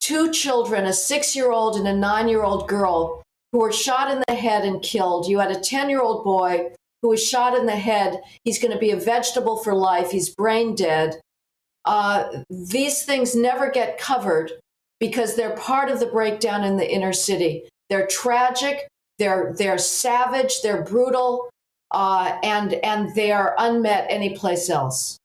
2 children, a 6-year-old and a 9-year-old girl, who were shot in the head and killed. You had a 10-year-old boy who was shot in the head. He's going to be a vegetable for life. He's brain dead. These things never get covered because they're part of the breakdown in the inner city. They're tragic. They're savage, they're brutal, and they are unmet anyplace else.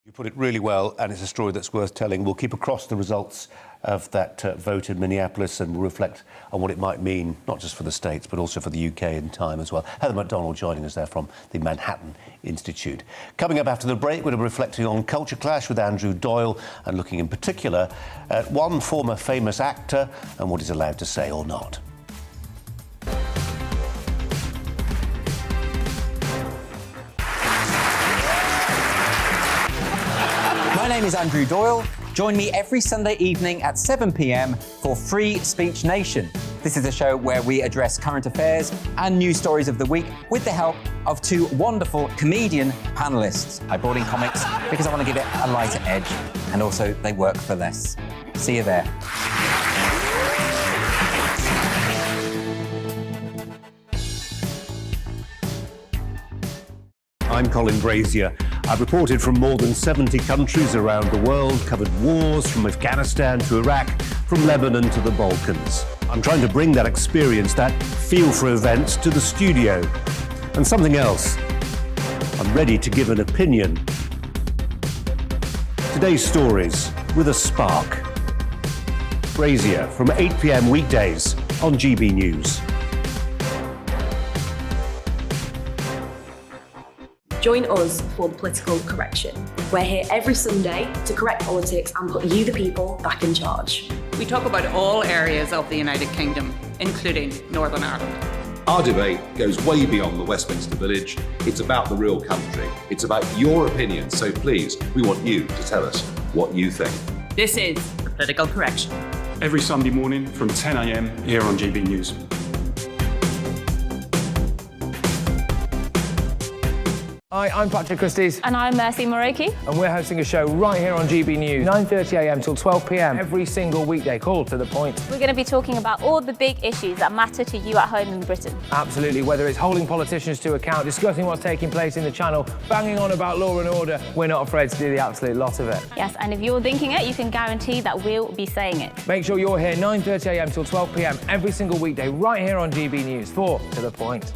You put it really well, and it's a story that's worth telling. We'll keep across the results of that vote in Minneapolis and reflect on what it might mean, not just for the States, but also for the UK in time as well. Heather MacDonald joining us there from the Manhattan Institute. Coming up after the break, we're going to be reflecting on Culture Clash with Andrew Doyle and looking in particular at one former famous actor and what he's allowed to say or not. My name is Andrew Doyle. Join me every Sunday evening at 7 p.m. for Free Speech Nation. This is a show where we address current affairs and news stories of the week with the help of 2 wonderful comedian panellists. I brought in comics because I want to give it a lighter edge, and also they work for less. See you there. I'm Colin Brazier. I've reported from more than 70 countries around the world, covered wars from Afghanistan to Iraq, from Lebanon to the Balkans. I'm trying to bring that experience, that feel for events, to the studio. And something else. I'm ready to give an opinion. Today's stories with a spark. Brazier from 8 p.m. weekdays on GB News. Join us for the political correction. We're here every Sunday to correct politics and put you, the people, back in charge. We talk about all areas of the United Kingdom, including Northern Ireland. Our debate goes way beyond the Westminster Village. It's about the real country. It's about your opinion. So please, we want you to tell us what you think. This is the political correction. Every Sunday morning from 10 a.m. here on GB News. Hi, I'm Patrick Christie's. And I'm Mercy Moroki. And we're hosting a show right here on GB News, 9:30am till 12pm, every single weekday. Call to the point. We're going to be talking about all the big issues that matter to you at home in Britain. Absolutely, whether it's holding politicians to account, discussing what's taking place in the Channel, banging on about law and order, we're not afraid to do the absolute lot of it. Yes, and if you're thinking it, you can guarantee that we'll be saying it. Make sure you're here 9:30am till 12pm, every single weekday, right here on GB News, for To The Point.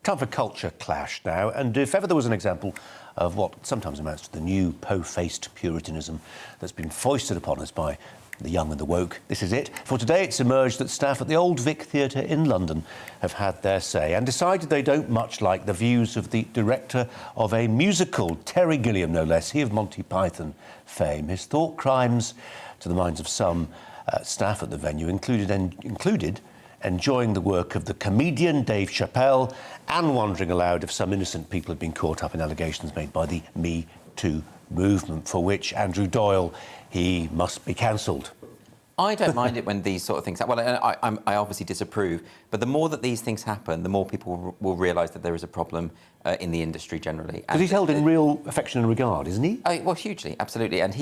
Time for Culture Clash now, and if ever there was an example of what sometimes amounts to the new po-faced Puritanism that's been foisted upon us by the young and the woke. This is it. For today, it's emerged that staff at the Old Vic Theatre in London have had their say and decided they don't much like the views of the director of a musical, Terry Gilliam, no less, he of Monty Python fame. His thought crimes, to the minds of some staff at the venue, included enjoying the work of the comedian Dave Chappelle and wondering aloud if some innocent people had been caught up in allegations made by the Me Too movement, for which Andrew Doyle, he must be cancelled. I don't mind it when these sort of things happen. Well, I obviously disapprove, but the more that these things happen, the more people will realise that there is a problem in the industry generally. Because he's held in real affection and regard, isn't he? Well, hugely, absolutely. And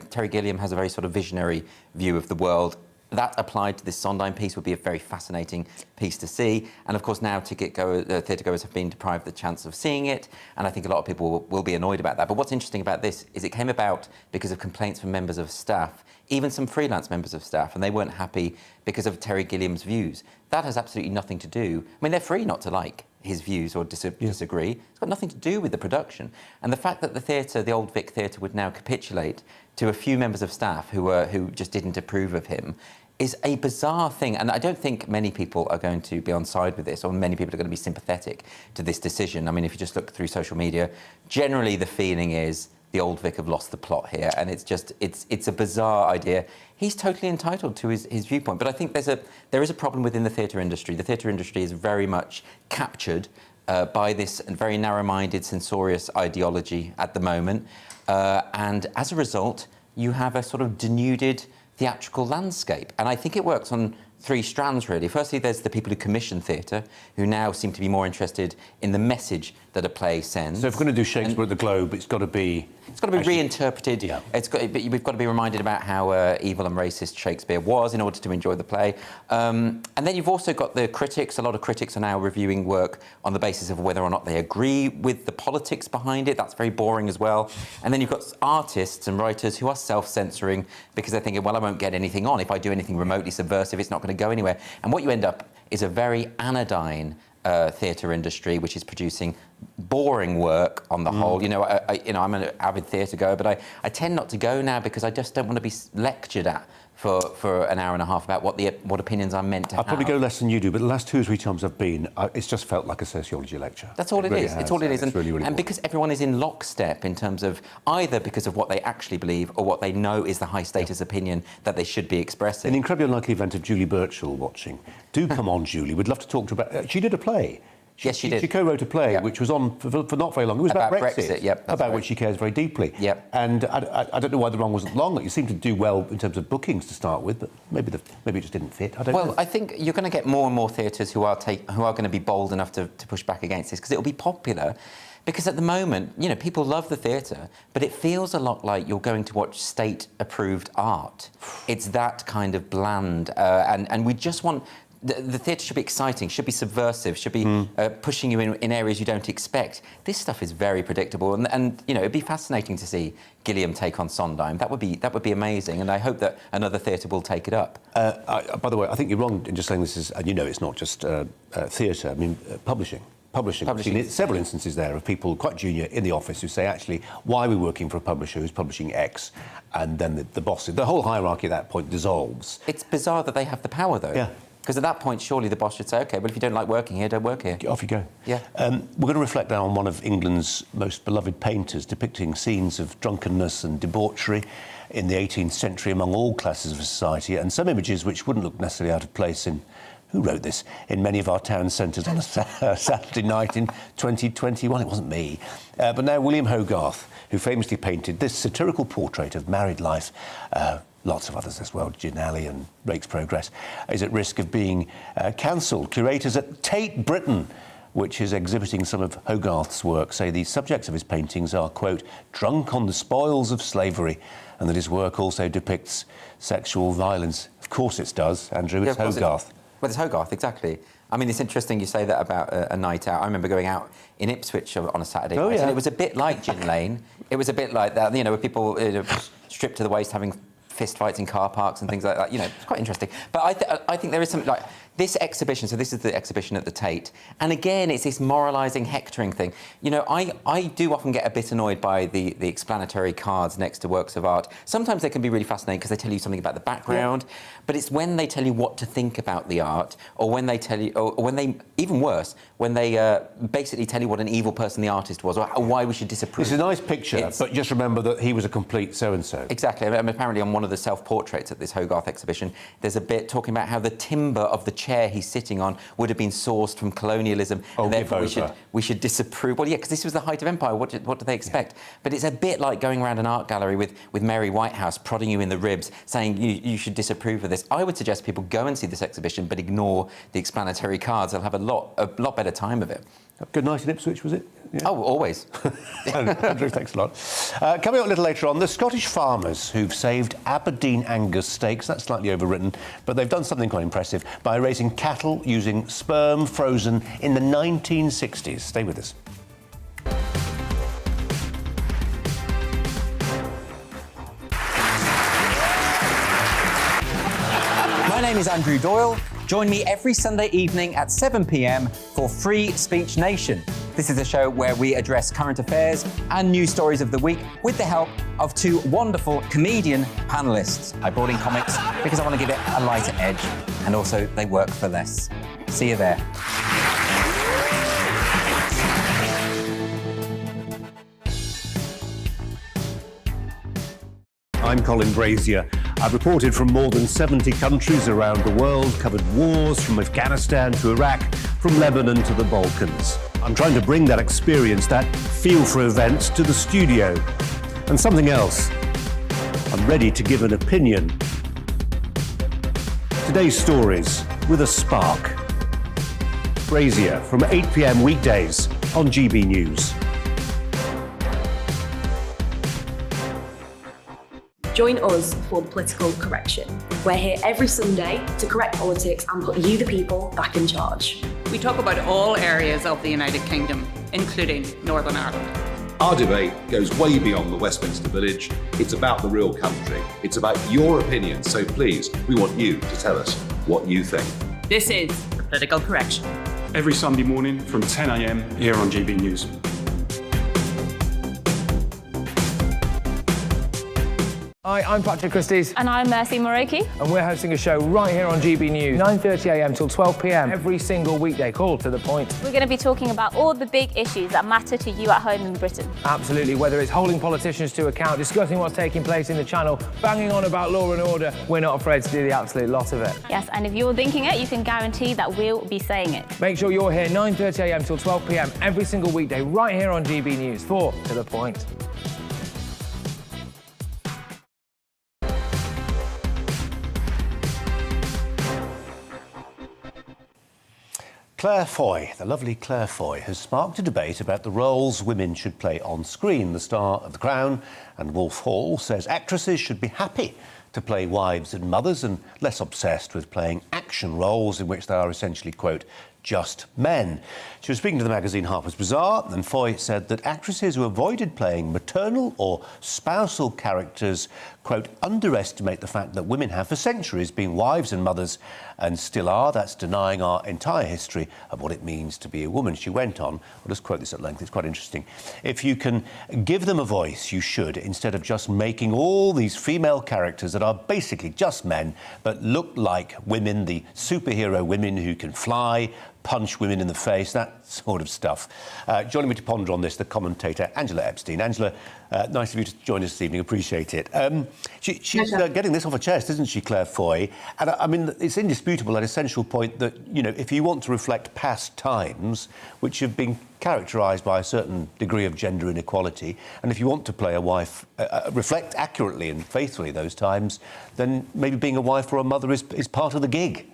Terry Gilliam has a very sort of visionary view of the world. That applied to this Sondheim piece would be a very fascinating piece to see. And of course now theatre goers have been deprived the chance of seeing it, and I think a lot of people will be annoyed about that. But what's interesting about this is it came about because of complaints from members of staff, even some freelance members of staff, and they weren't happy because of Terry Gilliam's views. That has absolutely nothing to do... I mean, they're free not to like his views or disagree. It's got nothing to do with the production. And the fact that the theatre, the Old Vic Theatre, would now capitulate to a few members of staff who just didn't approve of him is a bizarre thing. And I don't think many people are going to be on side with this, or many people are going to be sympathetic to this decision. I mean, if you just look through social media, generally the feeling is the Old Vic have lost the plot here, and it's a bizarre idea. He's totally entitled to his viewpoint, but I think there is a problem within the theatre industry. The theatre industry is very much captured by this very narrow-minded, censorious ideology at the moment, and as a result, you have a sort of denuded theatrical landscape. And I think it works on three strands, really. Firstly, there's the people who commission theatre, who now seem to be more interested in the message that a play sends. So if we're going to do Shakespeare at the Globe, it's got to be... It's got to be reinterpreted. Yeah. We've got to be reminded about how evil and racist Shakespeare was in order to enjoy the play. And then you've also got the critics. A lot of critics are now reviewing work on the basis of whether or not they agree with the politics behind it. That's very boring as well. And then you've got artists and writers who are self-censoring because they're thinking, well, I won't get anything on. If I do anything remotely subversive, it's not going to go anywhere. And what you end up is a very anodyne theatre industry, which is producing boring work on the whole. You know, I'm an avid theatre goer, but I tend not to go now because I just don't want to be lectured at for an hour and a half about what opinions I'm meant to have. I probably go less than you do, but the last 2 or 3 times I've been, it's just felt like a sociology lecture. That's all it is. It's all it is. And really because everyone is in lockstep in terms of either because of what they actually believe or what they know is the high status opinion that they should be expressing. In the incredibly unlikely event of Julie Birchall watching, do come on, Julie. We'd love to talk to her about... She did a play. Yes, she did. She co-wrote a play which was on for not very long. It was about Brexit. Yep, about which she cares very deeply. Yep. And I don't know why the run wasn't long. You seem to do well in terms of bookings to start with, but maybe it just didn't fit. I don't know. Well, I think you're going to get more and more theatres who are going to be bold enough to push back against this because it'll be popular. Because at the moment, you know, people love the theatre, but it feels a lot like you're going to watch state-approved art. It's that kind of bland, and we just want... The theatre should be exciting, should be subversive, should be pushing you in areas you don't expect. This stuff is very predictable, and you know, it'd be fascinating to see Gilliam take on Sondheim. That would be amazing, and I hope that another theatre will take it up. By the way, I think you're wrong in just saying this is, and you know, it's not just theatre. I mean, publishing. I've seen several instances there of people quite junior in the office who say, actually, why are we working for a publisher who's publishing X? And then the boss, the whole hierarchy at that point dissolves. It's bizarre that they have the power, though. Yeah. Because at that point, surely the boss should say, OK, well, if you don't like working here, don't work here. Off you go. Yeah. We're going to reflect now on one of England's most beloved painters, depicting scenes of drunkenness and debauchery in the 18th century among all classes of society, and some images which wouldn't look necessarily out of place in... Who wrote this? In many of our town centres on a Saturday night in 2021. It wasn't me. But now William Hogarth, who famously painted this satirical portrait of married life, lots of others as well, Ginelli and Rake's Progress, is at risk of being cancelled. Curators at Tate Britain, which is exhibiting some of Hogarth's work, say the subjects of his paintings are, quote, drunk on the spoils of slavery, and that his work also depicts sexual violence. Of course it does, Andrew. It's Hogarth. Well, it's Hogarth, exactly. I mean, it's interesting you say that about a night out. I remember going out in Ipswich on a Saturday night, and it was a bit like Gin Lane. It was a bit like that, you know, where people stripped to the waist having fist fights in car parks and things like that. You know, it's quite interesting. But I think there is some, like, This exhibition, so this is the exhibition at the Tate, and again, it's this moralising, hectoring thing. You know, I do often get a bit annoyed by the explanatory cards next to works of art. Sometimes they can be really fascinating because they tell you something about the background, but it's when they tell you what to think about the art, or when they tell you, or when they, even worse, when they basically tell you what an evil person the artist was, or why we should disapprove. It's a nice picture, but just remember that he was a complete so-and-so. Exactly. I mean, apparently on one of the self-portraits at this Hogarth exhibition, there's a bit talking about how the timber of the chair he's sitting on would have been sourced from colonialism, and therefore we should disapprove. Well, yeah, because this was the height of empire. What do they expect? Yeah. But it's a bit like going around an art gallery with Mary Whitehouse prodding you in the ribs, saying you should disapprove of this. I would suggest people go and see this exhibition, but ignore the explanatory cards. They'll have a lot better time of it. Good night in Ipswich, was it? Yeah. Oh, always. Andrew, thanks a lot. Coming up a little later on, the Scottish farmers who've saved Aberdeen Angus steaks, that's slightly overwritten, but they've done something quite impressive by raising cattle using sperm frozen in the 1960s. Stay with us. My name is Andrew Doyle. Join me every Sunday evening at 7 p.m. for Free Speech Nation. This is a show where we address current affairs and news stories of the week with the help of two wonderful comedian panellists. I brought in comics because I want to give it a lighter edge, and also they work for less. See you there. I'm Colin Brazier. I've reported from more than 70 countries around the world, covered wars from Afghanistan to Iraq, from Lebanon to the Balkans. I'm trying to bring that experience, that feel for events, to the studio. And something else. I'm ready to give an opinion. Today's stories with a spark. Brazier from 8 p.m. weekdays on GB News. Join us for the political correction. We're here every Sunday to correct politics and put you, the people, back in charge. We talk about all areas of the United Kingdom, including Northern Ireland. Our debate goes way beyond the Westminster Village. It's about the real country. It's about your opinion. So please, we want you to tell us what you think. This is the political correction. Every Sunday morning from 10 a.m. here on GB News. Hi, I'm Patrick Christie's. And I'm Mercy Moroki. And we're hosting a show right here on GB News, 9:30am till 12pm, every single weekday. Call to the point. We're going to be talking about all the big issues that matter to you at home in Britain. Absolutely, whether it's holding politicians to account, discussing what's taking place in the Channel, banging on about law and order, we're not afraid to do the absolute lot of it. Yes, and if you're thinking it, you can guarantee that we'll be saying it. Make sure you're here 9:30am till 12pm, every single weekday, right here on GB News, for To The Point. Claire Foy, the lovely Claire Foy, has sparked a debate about the roles women should play on screen. The star of The Crown and Wolf Hall says actresses should be happy to play wives and mothers and less obsessed with playing action roles in which they are essentially, quote, just men. She was speaking to the magazine Harper's Bazaar, and Foy said that actresses who avoided playing maternal or spousal characters, quote, underestimate the fact that women have for centuries been wives and mothers and still are. That's denying our entire history of what it means to be a woman. She went on, I'll just quote this at length, it's quite interesting. If you can give them a voice, you should, instead of just making all these female characters that are basically just men, but look like women, the superhero women who can fly, punch women in the face, that sort of stuff. Joining me to ponder on this, the commentator Angela Epstein. Angela, nice of you to join us this evening, appreciate it. She's getting this off her chest, isn't she, Claire Foy? And I mean, it's indisputable, an essential point that, you know, if you want to reflect past times, which have been characterised by a certain degree of gender inequality, and if you want to play a wife, reflect accurately and faithfully those times, then maybe being a wife or a mother is part of the gig.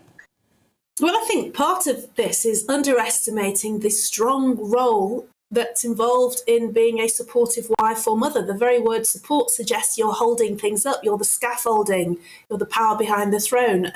Well, I think part of this is underestimating the strong role that's involved in being a supportive wife or mother. The very word support suggests you're holding things up, you're the scaffolding, you're the power behind the throne.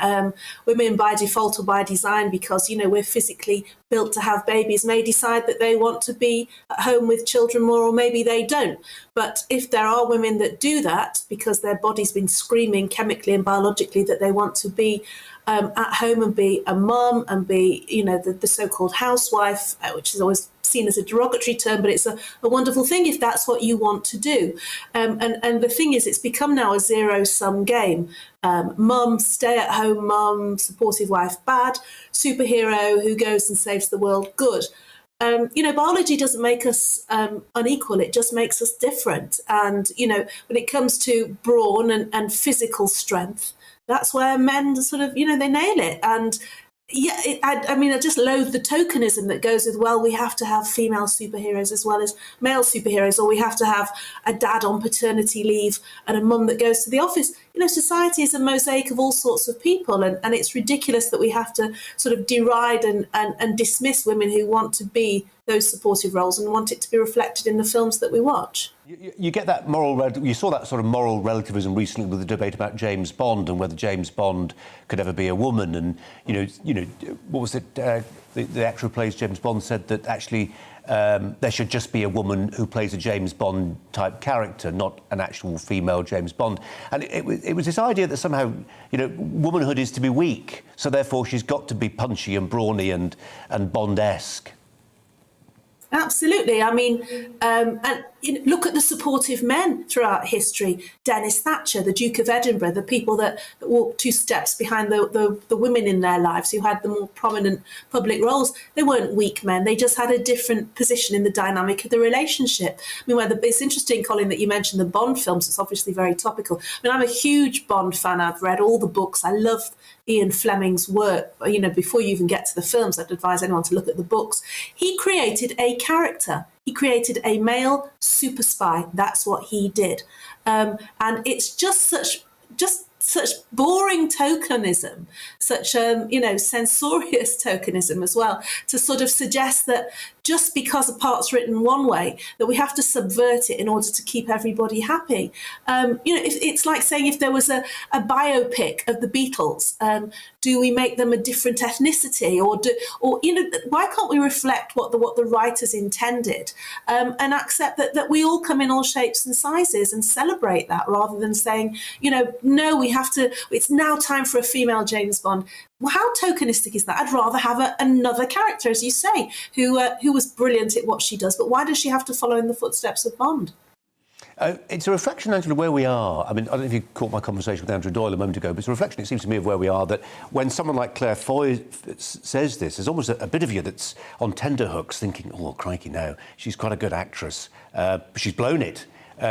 Women by default or by design, because, you know, we're physically built to have babies, may decide that they want to be at home with children more, or maybe they don't. But if there are women that do that because their body's been screaming chemically and biologically that they want to be at home and be a mum and be, you know, the so-called housewife, which is always seen as a derogatory term, but it's a wonderful thing if that's what you want to do. And the thing is, it's become now a zero-sum game. Mum, stay-at-home mum, supportive wife, bad. Superhero who goes and saves the world, good. You know, biology doesn't make us unequal, it just makes us different. And, you know, when it comes to brawn and physical strength, that's where men sort of, you know, they nail it. And yeah, I mean, I just loathe the tokenism that goes with, well, we have to have female superheroes as well as male superheroes, or we have to have a dad on paternity leave and a mum that goes to the office. You know, society is a mosaic of all sorts of people, and it's ridiculous that we have to sort of deride and dismiss women who want to be those supportive roles and want it to be reflected in the films that we watch. You get that you saw that sort of moral relativism recently with the debate about James Bond and whether James Bond could ever be a woman. And you know, what was it? The actor who plays James Bond said that actually there should just be a woman who plays a James Bond type character, not an actual female James Bond. And it was this idea that somehow, you know, womanhood is to be weak, so therefore she's got to be punchy and brawny and Bond-esque. Absolutely. I mean, and you know, look at the supportive men throughout history. Dennis Thatcher, the Duke of Edinburgh, the people that walked two steps behind the women in their lives who had the more prominent public roles. They weren't weak men. They just had a different position in the dynamic of the relationship. I mean, it's interesting, Colin, that you mentioned the Bond films. It's obviously very topical. I mean, I'm a huge Bond fan. I've read all the books. I love Ian Fleming's work. You know, before you even get to the films, I'd advise anyone to look at the books. He created a character. He created a male super spy. That's what he did. And it's just such boring tokenism, such you know, censorious tokenism as well, to sort of suggest that just because a part's written one way, that we have to subvert it in order to keep everybody happy. You know, it's like saying if there was a biopic of the Beatles, do we make them a different ethnicity, or you know, why can't we reflect what the writers intended, and accept that we all come in all shapes and sizes and celebrate that, rather than saying, you know, no, we have to. It's now time for a female James Bond. Well, how tokenistic is that? I'd rather have another character, as you say, who was brilliant at what she does. But why does she have to follow in the footsteps of Bond? It's a reflection, Angela, of where we are. I mean, I don't know if you caught my conversation with Andrew Doyle a moment ago, but it's a reflection, it seems to me, of where we are, that when someone like Claire Foy says this, there's almost a bit of you that's on tenterhooks thinking, oh, crikey, now, she's quite a good actress, but she's blown it.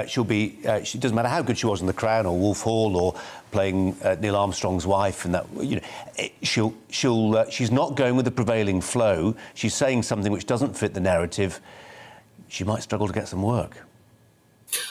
She doesn't matter how good she was in The Crown or Wolf Hall or playing Neil Armstrong's wife, and that, you know, she's not going with the prevailing flow. She's saying something which doesn't fit the narrative. She might struggle to get some work.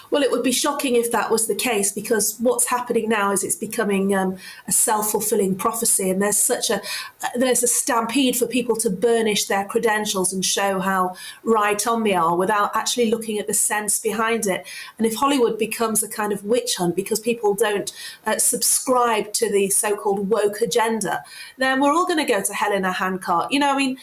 Well, it would be shocking if that was the case, because what's happening now is it's becoming a self-fulfilling prophecy, and there's a stampede for people to burnish their credentials and show how right on they are without actually looking at the sense behind it. And if Hollywood becomes a kind of witch hunt because people don't subscribe to the so-called woke agenda, then we're all going to go to hell in a handcart. You know, I mean,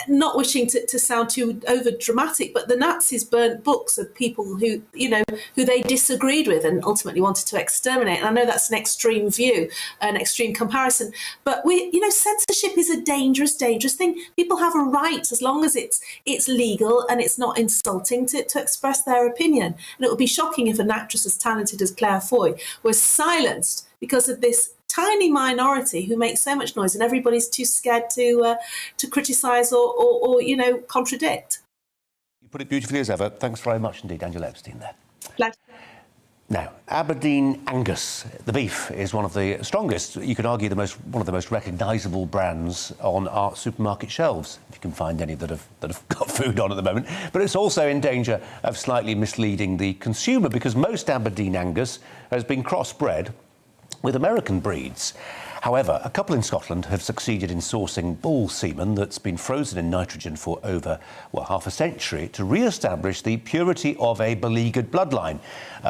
not wishing to sound too over dramatic, but the Nazis burnt books of people who, you know, who they disagreed with and ultimately wanted to exterminate. And I know that's an extreme view, an extreme comparison, but you know, censorship is a dangerous, dangerous thing. People have a right, as long as it's legal and it's not insulting, to express their opinion. And it would be shocking if an actress as talented as Claire Foy was silenced because of this tiny minority who make so much noise, and everybody's too scared to criticise or you know, contradict. You put it beautifully as ever. Thanks very much indeed, Angela Epstein there. Pleasure. Now, Aberdeen Angus, the beef, is one of the strongest, you could argue one of the most recognisable brands on our supermarket shelves, if you can find any that have got food on at the moment. But it's also in danger of slightly misleading the consumer, because most Aberdeen Angus has been crossbred with American breeds. However, a couple in Scotland have succeeded in sourcing bull semen that's been frozen in nitrogen for over, well, half a century to re-establish the purity of a beleaguered bloodline.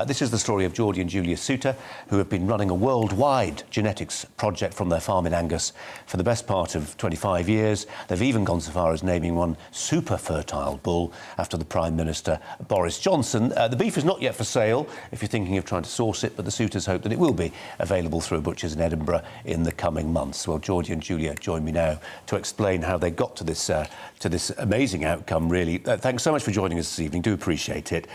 This is the story of Geordie and Julia Souter, who have been running a worldwide genetics project from their farm in Angus for the best part of 25 years. They've even gone so far as naming one super fertile bull after the Prime Minister, Boris Johnson. The beef is not yet for sale if you're thinking of trying to source it, but the Souters hope that it will be available through a butcher's in Edinburgh in the coming months. Well, Geordie and Julia join me now to explain how they got to this amazing outcome, really. Thanks so much for joining us this evening. Do appreciate it.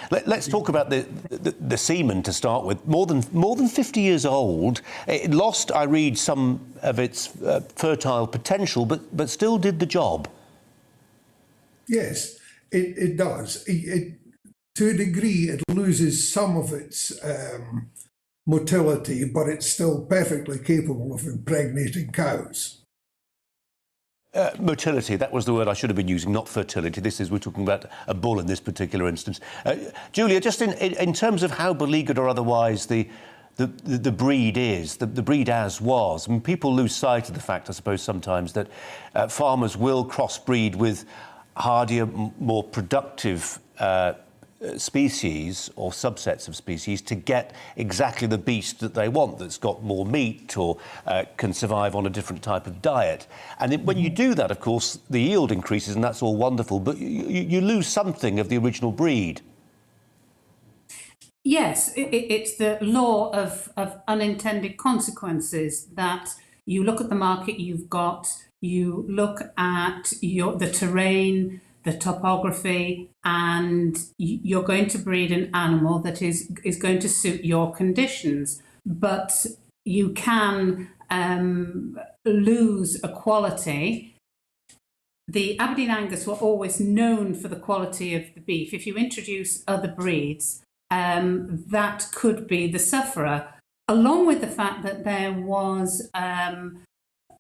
Let's talk about the semen to start with. More than 50 years old. It lost, I read, some of its fertile potential, but still did the job. Yes, it does. To a degree, it loses some of its motility, but it's still perfectly capable of impregnating cows. Motility, that was the word I should have been using, not fertility. We're talking about a bull in this particular instance. Julia, just in terms of how beleaguered or otherwise the breed is, the breed as was, I mean, people lose sight of the fact, I suppose, sometimes that farmers will crossbreed with hardier, more productive species or subsets of species to get exactly the beast that they want, that's got more meat or can survive on a different type of diet. And when you do that, of course, the yield increases and that's all wonderful, but you lose something of the original breed. Yes, it's the law of unintended consequences, that you look at the market you've got, you look at the terrain, the topography, and you're going to breed an animal that is going to suit your conditions. But you can lose a quality. The Aberdeen Angus were always known for the quality of the beef. If you introduce other breeds, that could be the sufferer, along with the fact that there was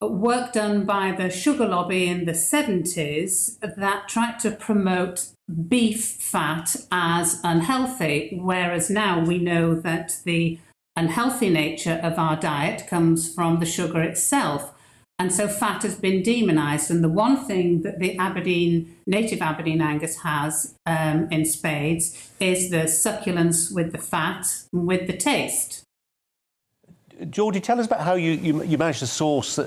work done by the sugar lobby in the 70s that tried to promote beef fat as unhealthy, whereas now we know that the unhealthy nature of our diet comes from the sugar itself. And so fat has been demonised. And the one thing that the native Aberdeen Angus has in spades is the succulence with the fat, with the taste. Geordie, tell us about how you managed to source,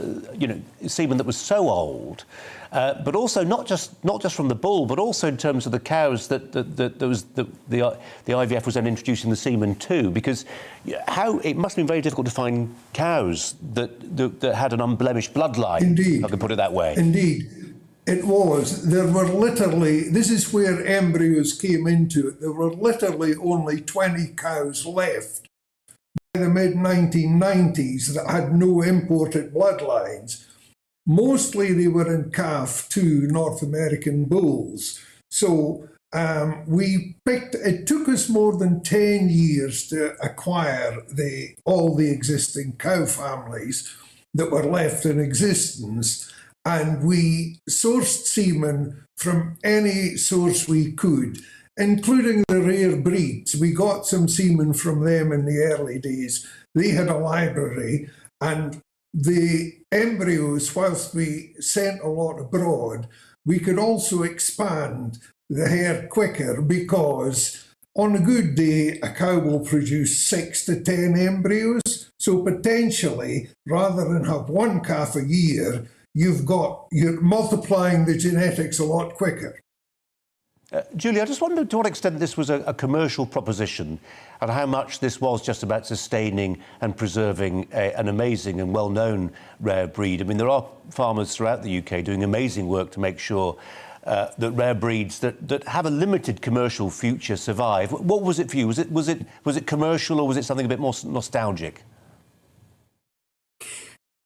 semen that was so old, but also not just from the bull, but also in terms of the cows that the IVF was then introducing the semen to, because it must have been very difficult to find cows that had an unblemished bloodline. Indeed, if I can put it that way. Indeed, it was. There were literally. This is where embryos came into it. There were literally only 20 cows left by the mid-1990s that had no imported bloodlines. Mostly they were in calf to North American bulls. So it took us more than 10 years to acquire all the existing cow families that were left in existence. And we sourced semen from any source we could, including the rare breeds. We got some semen from them in the early days. They had a library, and the embryos, whilst we sent a lot abroad, we could also expand the herd quicker, because on a good day, a cow will produce 6 to 10 embryos. So potentially, rather than have one calf a year, you're multiplying the genetics a lot quicker. Julia, I just wondered to what extent this was a commercial proposition and how much this was just about sustaining and preserving an amazing and well-known rare breed. I mean, there are farmers throughout the UK doing amazing work to make sure that rare breeds that have a limited commercial future survive. What was it for you? Was it commercial, or was it something a bit more nostalgic?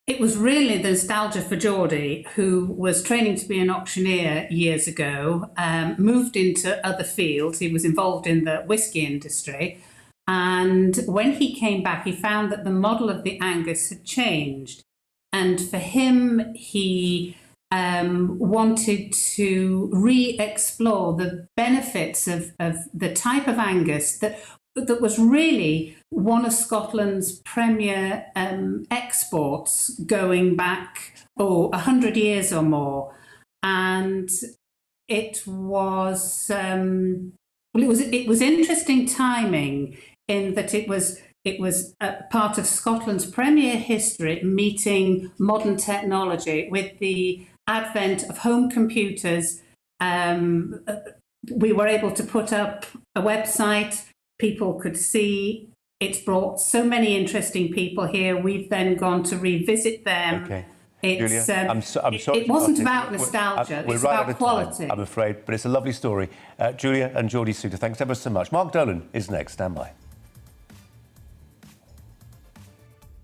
It was really the nostalgia for Geordie, who was training to be an auctioneer years ago, moved into other fields. He was involved in the whisky industry. And when he came back, he found that the model of the Angus had changed. And for him, he wanted to re-explore the benefits of the type of Angus that that was really one of Scotland's premier exports going back 100 years or more, and it was interesting timing in that it was part of Scotland's premier history meeting modern technology with the advent of home computers. We were able to put up a website, people could see. It's brought so many interesting people here. We've then gone to revisit them. Okay. It's, Julia, I'm sorry. It wasn't about nostalgia, We're it's right about quality. Time, I'm afraid, but it's a lovely story. Julia and Geordie Souter, thanks ever so much. Mark Dolan is next. Stand by.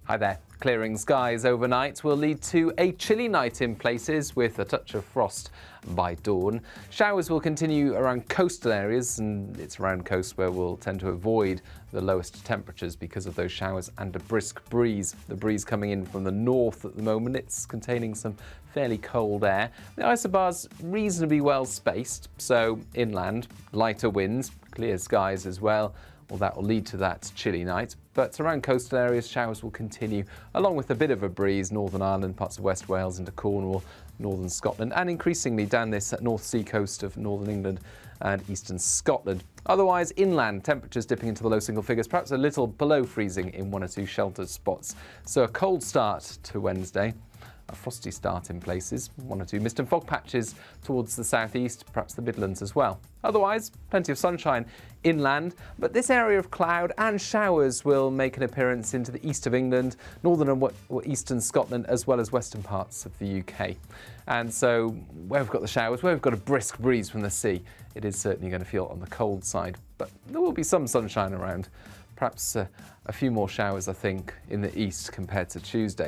Hi there. Clearing skies overnight will lead to a chilly night in places with a touch of frost by dawn. Showers will continue around coastal areas, and it's around coast where we'll tend to avoid the lowest temperatures because of those showers and a brisk breeze. The breeze coming in from the north at the moment, it's containing some fairly cold air. The isobar's reasonably well spaced, so inland, lighter winds, clear skies as well. Well, that will lead to that chilly night. But around coastal areas, showers will continue, along with a bit of a breeze, Northern Ireland, parts of West Wales into Cornwall, northern Scotland, and increasingly down this North Sea coast of northern England and eastern Scotland. Otherwise, inland, temperatures dipping into the low single figures, perhaps a little below freezing in one or two sheltered spots. So a cold start to Wednesday. A frosty start in places, one or two mist and fog patches towards the southeast, perhaps the Midlands as well. Otherwise, plenty of sunshine inland, but this area of cloud and showers will make an appearance into the east of England, northern and eastern Scotland, as well as western parts of the UK. And so where we've got the showers, where we've got a brisk breeze from the sea, it is certainly going to feel on the cold side, but there will be some sunshine around. Perhaps a few more showers, I think, in the east compared to Tuesday.